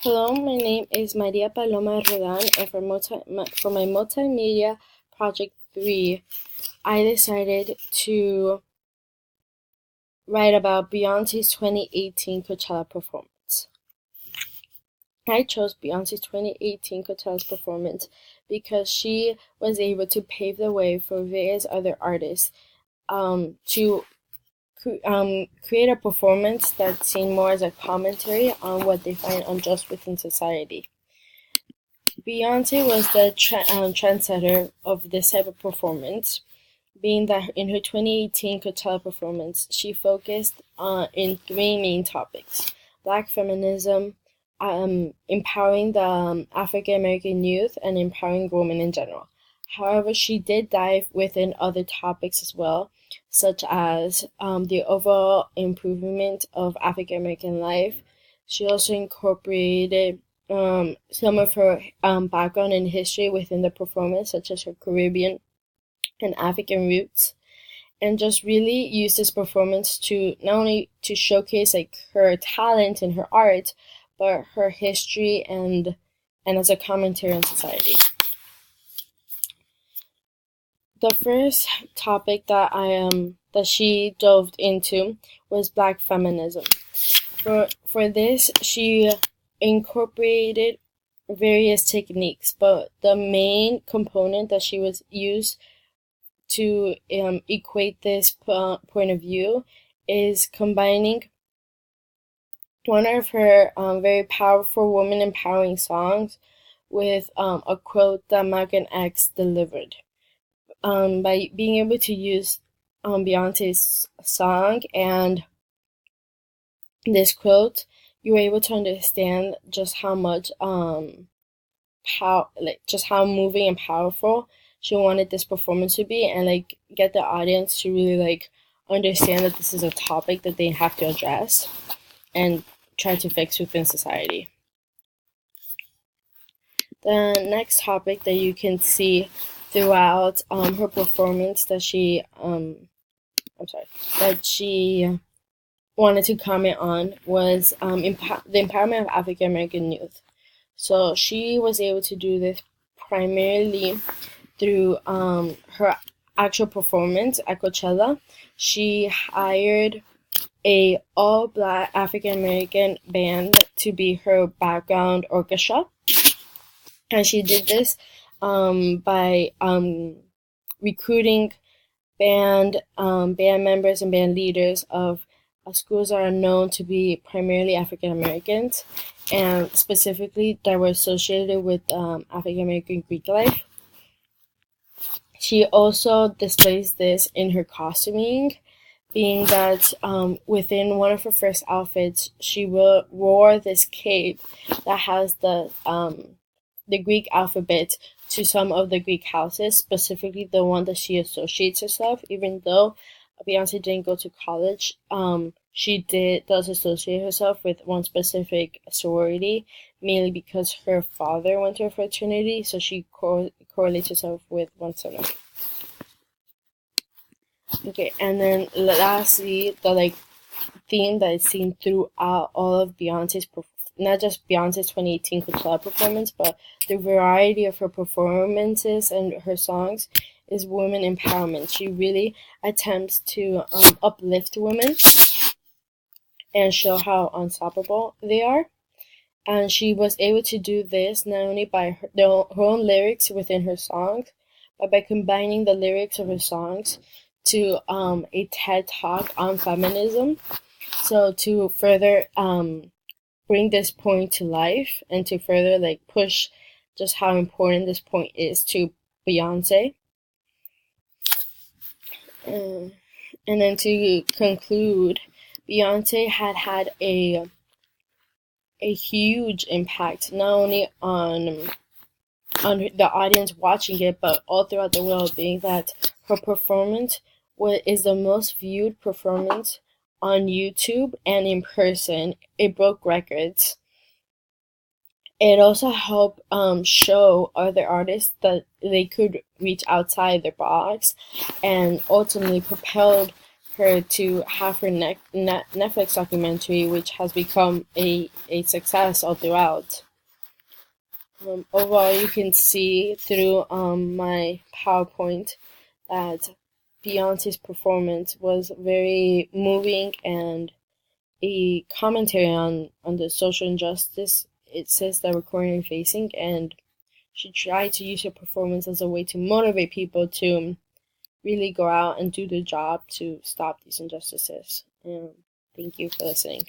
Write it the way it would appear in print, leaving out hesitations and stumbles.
Hello, my name is Maria Paloma Rodan, and for my multimedia project 3, I decided to write about Beyonce's 2018 Coachella performance. I chose Beyonce's 2018 Coachella performance because she was able to pave the way for various other artists to create a performance that's seen more as a commentary on what they find unjust within society. Beyonce was the trendsetter of this type of performance, being that in her 2018 Coachella performance, she focused in three main topics: Black feminism, empowering the African American youth, and empowering women in general. However, she did dive within other topics as well, such as the overall improvement of African American life. She also incorporated some of her background and history within the performance, such as her Caribbean and African roots, and just really used this performance to not only to showcase like her talent and her art, but her history and as a commentary on society. The first topic that she delved into was Black feminism. For this, she incorporated various techniques, but the main component that she was used to equate this point of view is combining one of her very powerful woman empowering songs with a quote that Malcolm X delivered. By being able to use Beyonce's song and this quote, you were able to understand just how much just how moving and powerful she wanted this performance to be, and like get the audience to really like understand that this is a topic that they have to address and try to fix within society. The next topic that you can see throughout her performance that she wanted to comment on was the empowerment of African American youth. So she was able to do this primarily through her actual performance at Coachella. She hired a all-black African American band to be her background orchestra, and she did this by recruiting band members and band leaders of schools that are known to be primarily African Americans, and specifically that were associated with African American Greek life. She also displays this in her costuming, being that within one of her first outfits, she wore this cape that has the Greek alphabet to some of the Greek houses, specifically the one that she associates herself. Even though Beyonce didn't go to college, she does associate herself with one specific sorority, mainly because her father went to a fraternity, so she correlates herself with one sorority. Okay, and then lastly, the theme that is seen throughout all of Beyonce's not just Beyonce's 2018 Coachella performance, but the variety of her performances and her songs is women empowerment. She really attempts to uplift women and show how unstoppable they are. And she was able to do this not only by her own lyrics within her songs, but by combining the lyrics of her songs to a TED Talk on feminism. So to further bring this point to life and to further push just how important this point is to Beyonce. And then to conclude, Beyonce had a huge impact not only on the audience watching it, but all throughout the world, being that her performance is the most viewed performance on YouTube and in person. It broke records. It also helped show other artists that they could reach outside their box, and ultimately propelled her to have her Netflix documentary, which has become a success all throughout. Overall, you can see through my PowerPoint that Beyonce's performance was very moving and a commentary on the social injustice it says that we're currently facing, and she tried to use her performance as a way to motivate people to really go out and do the job to stop these injustices. Thank you for listening.